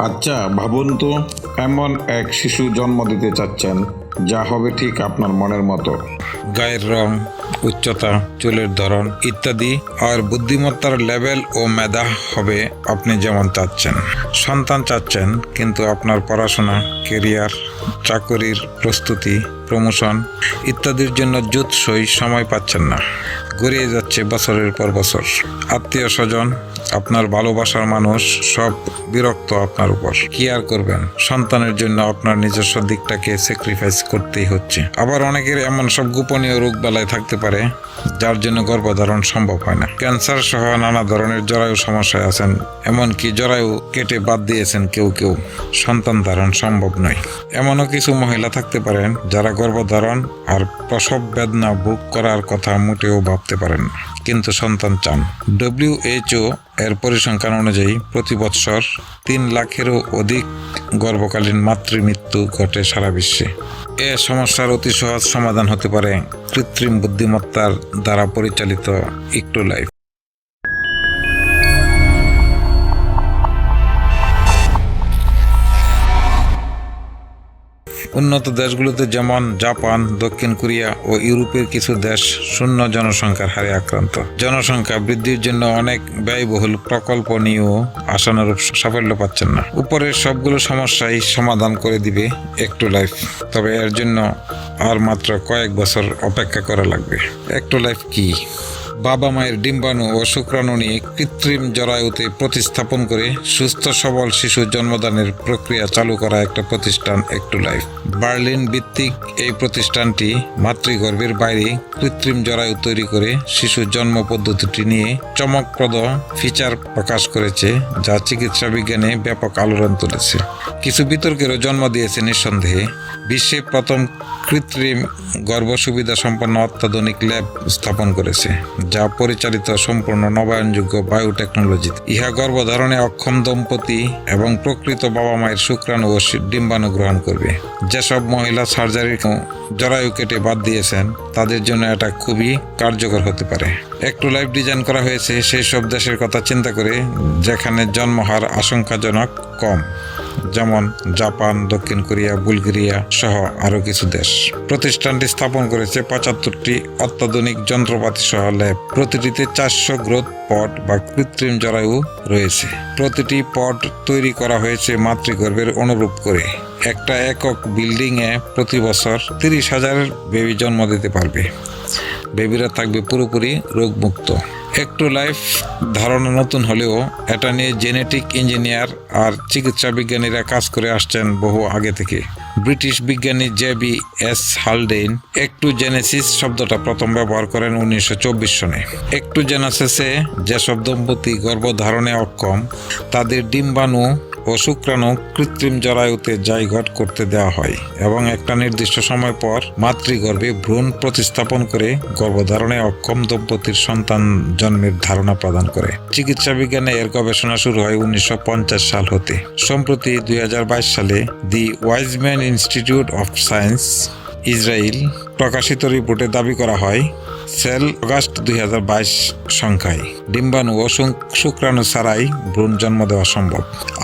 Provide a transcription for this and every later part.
আচ্ছা ভাবুন তো, এমন এক শিশু জন্ম দিতে চাচ্ছেন যা হবে ঠিক আপনার মনের মতো। গায়ের রং, উচ্চতা, চুলের ধরন ইত্যাদি আর বুদ্ধিমত্তার লেভেল ও মেধা হবে আপনি যেমন চাচ্ছেন। সন্তান চাচ্ছেন, কিন্তু আপনার পড়াশোনা, কেরিয়ার, চাকরির প্রস্তুতি, প্রমোশন ইত্যাদির জন্য জুৎসই সময় পাচ্ছেন না। গড়িয়ে যাচ্ছে বছরের পর বছর। আত্মীয় স্বজন, আপনার ভালোবাসার মানুষ সব বিরক্ত আপনার উপর। কি আর করবেন, সন্তানের জন্য আপনার নিজস্ব দিকটাকে স্যাক্রিফাইস করতেই হচ্ছে। আবার অনেকের এমন সব গোপনীয় রোগ বালাই থাকতে পারে যার জন্য গর্ভধারণ সম্ভব হয় না। ক্যান্সার সহ নানা ধরনের জরায়ু সমস্যায় আছেন, এমনকি জরায়ু কেটে বাদ দিয়েছেন কেউ কেউ। সন্তান ধারণ সম্ভব নয়। এমনও কিছু মহিলা থাকতে পারেন যারা গর্ভধারণ আর প্রসব বেদনা ভোগ করার কথা মোটেও ভাবতে পারেন না, কিন্তু সন্তান চান। WHO এর পরিসংখ্যান অনুযায়ী প্রতি বৎসর 3 লাখেরও অধিক গর্ভকালীন মাতৃমৃত্যু ঘটে সারা বিশ্বে। এ সমস্যার অতি সহজ সমাধান হতে পারে কৃত্রিম বুদ্ধিমত্তার দ্বারা পরিচালিত ইক্টো লাইফ। উন্নত দেশগুলোতে যেমন জাপান, দক্ষিণ কোরিয়া ও ইউরোপের কিছু দেশ শূন্য জনসংখ্যার হারে আক্রান্ত। জনসংখ্যা বৃদ্ধির জন্য অনেক ব্যয়বহুল প্রকল্প নিয়েও আশানুরূপ সাফল্য পাচ্ছেন না। উপরের সবগুলো সমস্যাই সমাধান করে দিবে একটু লাইফ, তবে এর জন্য আর মাত্র কয়েক বছর অপেক্ষা করা লাগবে। একটু লাইফ কি? বাবা মায়ের ডিম্বাণু ও শুক্রাণু নিয়ে কৃত্রিম জরায়ুতে প্রতিস্থাপন করে সুস্থ সবল শিশু জন্মদানের প্রক্রিয়া চালু করা একটা প্রতিষ্ঠান একটু লাইফ। বার্লিন ভিত্তিক এই প্রতিষ্ঠানটি মাতৃগর্ভের বাইরে কৃত্রিম জরায়ু তৈরি করে শিশু জন্ম পদ্ধতিটি নিয়ে চমকপ্রদ ফিচার প্রকাশ করেছে, যা চিকিৎসা বিজ্ঞানে ব্যাপক আলোড়ন তুলেছে। কিছু বিতর্কেরও জন্ম দিয়েছে নিঃসন্দেহে। বিশ্বে প্রথম কৃত্রিম গর্ভ সুবিধা সম্পন্ন অত্যাধুনিক ল্যাব স্থাপন করেছে, যা পরিচালিত সম্পূর্ণ নবায়নযোগ্য বায়োটেকনোলজি। ইহা গর্ভধারণে অক্ষম দম্পতি এবং প্রকৃত বাবা মায়ের শুক্রাণু ও ডিম্বাণু গ্রহণ করবে। যেসব মহিলা সার্জারির জরায়ু কেটে বাদ দিয়েছেন তাদের জন্য এটা খুবই কার্যকর হতে পারে। একটু লাইফ ডিজাইন করা হয়েছে সেই সব দেশের কথা চিন্তা করে যেখানে জন্মহার আশঙ্কাজনক কম, যেমন জাপান, দক্ষিণ কোরিয়া, বুলগেরিয়া সহ আরও কিছু দেশ। প্রতিষ্ঠানটি স্থাপন করেছে 75টি অত্যাধুনিক যন্ত্রপাতি সহ ল্যাব। প্রতিটিতে 400 গ্রোথ পট বা কৃত্রিম জরায়ু রয়েছে। প্রতিটি পট তৈরি করা হয়েছে মাতৃগর্ভের অনুরূপ করে। একটা একক বিল্ডিংয়ে প্রতি বছর 30,000 বেবি জন্ম দিতে পারবে। বেবিরা থাকবে পুরোপুরি রোগমুক্ত। একটু লাইফ ধারণা নতুন হলেও এটা নিয়ে জেনেটিক ইঞ্জিনিয়ার আর চিকিৎসা বিজ্ঞানীরা কাজ করে আসছেন বহু আগে থেকে। ব্রিটিশ বিজ্ঞানী JBS হালডেইন একটুজেনেসিস শব্দটা প্রথম ব্যবহার করেন 1924 সনে। একটুজেনেসিসে যেসব দম্পতি গর্ভধারণে অক্ষম তাদের ডিম্বাণু ও শুক্রাণু কৃত্রিম জরায়ুতে জায়গট করতে দেওয়া হয় এবং একটা নির্দিষ্ট সময় পর মাতৃগর্ভে ভ্রূণ প্রতিস্থাপন করে গর্ভধারণে অক্ষম দম্পতির সন্তান জন্মের ধারণা প্রদান করে। চিকিৎসা বিজ্ঞানে এর গবেষণা শুরু হয় 1950 সাল হতে। সম্প্রতি 2022 সালে the Weizmann Institute of Science, Israel প্রকাশিত রিপোর্টে দাবি করা হয় সেল অগাস্ট 2022 সংখ্যায় ডিম্বাণু ও শুক্রাণু ছাড়াই ভ্রূণ জন্ম দেওয়া সম্ভব।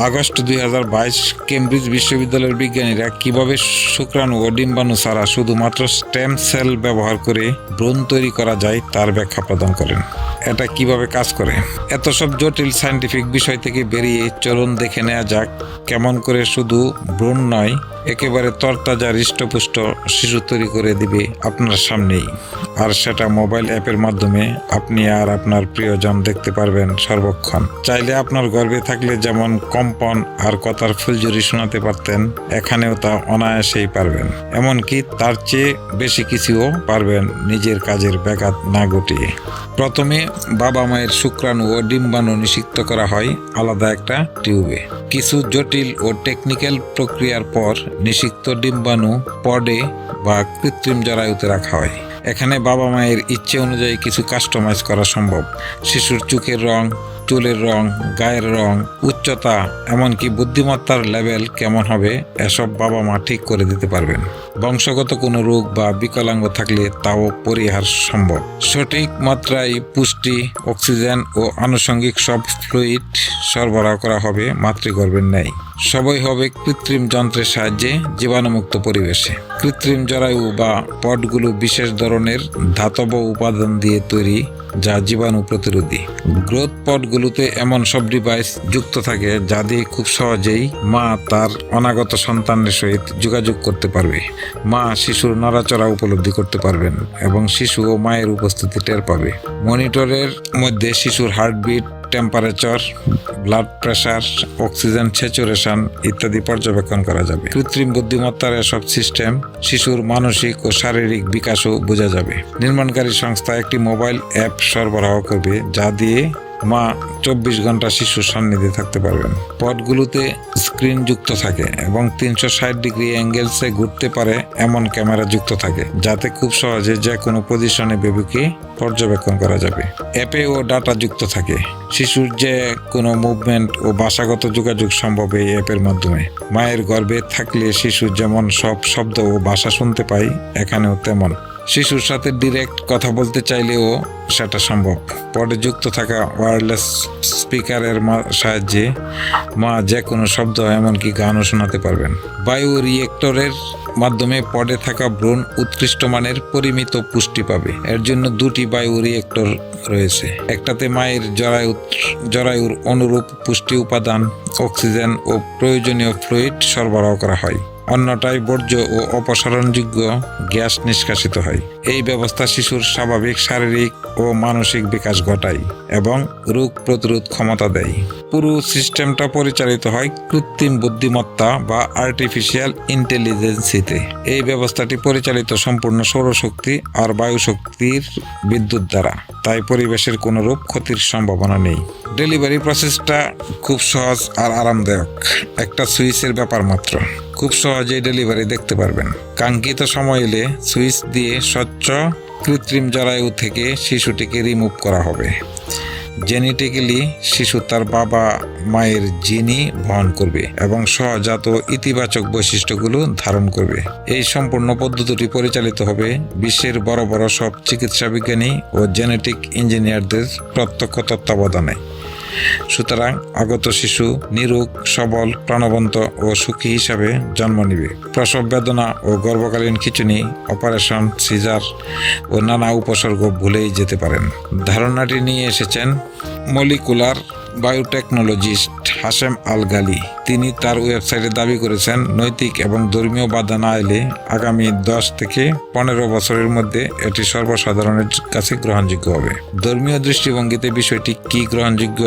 আগস্ট 2022 কেমব্রিজ বিশ্ববিদ্যালয়ের বিজ্ঞানীরা কিভাবে শুক্রাণু ও ডিম্বাণু ছাড়া শুধুমাত্র স্টেম সেল ব্যবহার করে ভ্রূণ তৈরি করা যায় তার ব্যাখ্যা প্রদান করেন। এটা কিভাবে কাজ করে? এত সব জটিল সায়েন্টিফিক বিষয় থেকে বেরিয়ে চলুন দেখে নেওয়া যাক কেমন করে শুধু ভ্রূণ নয়, একেবারে তরতাজা হৃষ্টপুষ্ট শিশু তৈরি করে দিবে আপনার সামনেই। আর সেটা মোবাইল অ্যাপের মাধ্যমে আপনি আর আপনার প্রিয়জন দেখতে পারবেন সর্বক্ষণ। চাইলে আপনার গর্ভে থাকলে যেমন কম্পন আর কথার ফুলঝুরি শোনাতে পারতেন, এখানেও তা অনায়াসেই পারবেন। এমনকি তার চেয়ে বেশি কিছুও পারবেন নিজের কাজের ব্যাঘাত না ঘটিয়ে। প্রথমে বাবা মায়ের শুক্রাণু ও ডিম্বাণু নিষিক্ত করা হয় আলাদা একটা টিউবে। কিছু জটিল ও টেকনিক্যাল প্রক্রিয়ার পর নিষিক্ত ডিম্বাণু পডে বা কৃত্রিম জরায়ুতে রাখা হয়। এখানে বাবা মায়ের ইচ্ছে অনুযায়ী কিছু কাস্টমাইজ করা সম্ভব। শিশুর চোখের রং, চুলের রং, গায়ের রং, উচ্চতা, এমনকি বুদ্ধিমত্তার লেভেল কেমন হবে এসব বাবা মা ঠিক করে দিতে পারবেন। বংশগত কোনো রোগ বা বিকলাঙ্গ থাকলে তাও পরিহার সম্ভব। সঠিক মাত্রায় পুষ্টি, অক্সিজেন ও আনুষঙ্গিক সব ফ্লুইড সরবরাহ করা হবে মাতৃগর্ভের ন্যায়। সবই হবে কৃত্রিম যন্ত্রের সাহায্যে জীবাণুমুক্ত পরিবেশে। কৃত্রিম জরায়ু বা পডগুলো বিশেষ ধরনের ধাতব উপাদান দিয়ে তৈরি, যা জীবাণু প্রতিরোধী। গ্রোথ পডগুলোতে এমন সব ডিভাইস যুক্ত থাকে যা দিয়ে খুব সহজেই মা তার অনাগত সন্তানের সহিত যোগাযোগ করতে পারবে। মা শিশুর নড়াচড়া উপলব্ধি করতে পারবেন এবং শিশু ও মায়ের উপস্থিতি টের পাবে। মনিটরের মধ্যে শিশুর heartbeat, temperature, blood pressure, oxygen saturation ইত্যাদি পর্যবেক্ষণ করা যাবে। কৃত্রিম বুদ্ধিমত্তার এসব সিস্টেম শিশুর মানসিক ও শারীরিক বিকাশও বোঝা যাবে। নির্মাণকারী সংস্থা একটি মোবাইল অ্যাপ সরবরাহ করবে যা দিয়ে মা 24 ঘন্টা শিশুর সান্নিধ্যে থাকতে পারবেন। পডগুলোতে স্ক্রিন যুক্ত থাকে এবং 360 ডিগ্রি অ্যাঙ্গেলসে ঘুরতে পারে এমন ক্যামেরা যুক্ত থাকে, যাতে খুব সহজে যে কোনো পজিশনে বেবিকে পর্যবেক্ষণ করা যাবে। অ্যাপেও ডাটা যুক্ত থাকে। শিশুর যে কোনো মুভমেন্ট ও ভাষাগত যোগাযোগ সম্ভব এই অ্যাপের মাধ্যমে। মায়ের গর্ভে থাকলে শিশু যেমন সব শব্দ ও ভাষা শুনতে পায়, এখানেও তেমন। শিশুর সাথে ডিরেক্ট কথা বলতে চাইলেও সেটা সম্ভব। পডে যুক্ত থাকা ওয়্যারলেস স্পিকারের সাহায্যে মা যে কোনো শব্দ, এমনকি গানও শোনাতে পারবেন। বায়ু রিয়েক্টরের মাধ্যমে পডে থাকা ভ্রূণ উৎকৃষ্ট মানের পরিমিত পুষ্টি পাবে। এর জন্য 2টি বায়ু রিয়েক্টর রয়েছে। একটাতে মায়ের জরায়ুর অনুরূপ পুষ্টি উপাদান, অক্সিজেন ও প্রয়োজনীয় ফ্লুইড সরবরাহ করা হয়। অন্যটায় বর্জ্য ও অপসারণযোগ্য গ্যাস নিষ্কাশিত হয়। এই ব্যবস্থা শিশুর স্বাভাবিক শারীরিক ও মানসিক বিকাশ ঘটায় এবং রোগ প্রতিরোধ ক্ষমতা দেয়। পুরো সিস্টেমটা পরিচালিত হয় কৃত্রিম বুদ্ধিমত্তা বা আর্টিফিশিয়াল ইন্টেলিজেন্সিতে। এই ব্যবস্থাটি পরিচালিত সম্পূর্ণ সৌরশক্তি আর বায়ু শক্তির বিদ্যুৎ দ্বারা, তাই পরিবেশের কোনো রূপ ক্ষতির সম্ভাবনা নেই। ডেলিভারি প্রসেসটা খুব সহজ আর আরামদায়ক। একটা সুইচের ব্যাপার মাত্র। খুব সহজেই ডেলিভারি দেখতে পারবেন। কাঙ্ক্ষিত সময় এলে সুইচ দিয়ে স্বচ্ছ কৃত্রিম জরায়ু থেকে শিশুটিকে রিমুভ করা হবে। জেনেটিক্যালি শিশু তার বাবা মায়ের জিনই বহন করবে এবং সহজাত ইতিবাচক বৈশিষ্ট্যগুলো ধারণ করবে। এই সম্পূর্ণ পদ্ধতিটি পরিচালিত হবে বিশ্বের বড় বড় সব চিকিৎসা বিজ্ঞানী ও জেনেটিক ইঞ্জিনিয়ারদের প্রত্যক্ষ তত্ত্বাবধানে। সুতরাং আগত শিশু নিরোগ, সবল, প্রাণবন্ত ও সুখী হিসাবে জন্ম নেবে। প্রসব বেদনা ও গর্ভকালীন খিঁচুনি, অপারেশন, সিজার ও নানা উপসর্গ ভুলেই যেতে পারেন। ধারণাটি নিয়ে এসেছেন মলিকুলার বায়োটেকনোলজিস্ট হাশেম আল গালি। তিনি তার ওয়েবসাইটে দাবি করেছেন, নৈতিক এবং ধর্মীয় বাধা না এলে আগামী 10 থেকে 15 বছরের মধ্যে এটি সর্বসাধারণের কাছে গ্রহণযোগ্য হবে। ধর্মীয় দৃষ্টিভঙ্গিতে বিষয়টি কি গ্রহণযোগ্য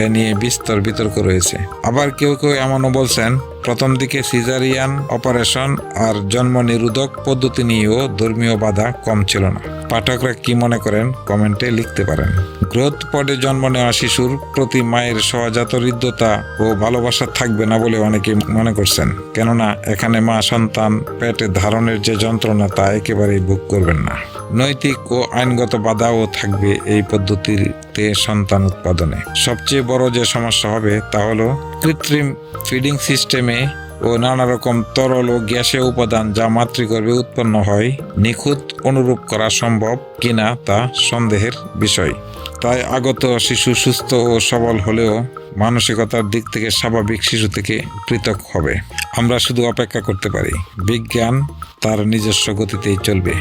এ নিয়ে বিস্তর বিতর্ক রয়েছে। আবার কেউ কেউ এমনও বলছেন, প্রথম দিকে সিজারিয়ান অপারেশন আর জন্ম নিরোধক পদ্ধতি নিয়েও ধর্মীয় বাধা কম ছিল না। পাঠকরা কি মনে করেন কমেন্টে লিখতে পারেন। গ্রোথ পডে জন্ম নেওয়া শিশুর প্রতি মায়ের সহজাত হৃদ্যতা ও ভালোবাসা থাকবে না বলে অনেকে মনে করছেন, কেননা এখানে মা সন্তান পেটে ধারণের যে যন্ত্রণা তা একেবারেই ভোগ করবেন না। নৈতিক ও আইনগত বাধাও থাকবে এই পদ্ধতিতে সন্তান উৎপাদনে। সবচেয়ে বড় যে সমস্যা হবে তা হলো কৃত্রিম ফিডিং সিস্টেমে ও নানা রকম তরল ও গ্যাসীয় উপাদান যা মাতৃগর্ভে উৎপন্ন হয় নিখুঁত অনুরূপ করা সম্ভব কিনা তা সন্দেহের বিষয়। তাই আগত শিশু সুস্থ ও সবল হলেও মানসিকতার দিক থেকে স্বাভাবিক শিশু থেকে পৃথক হবে। আমরা শুধু অপেক্ষা করতে পারি। বিজ্ঞান তার নিজস্ব গতিতেই চলবে।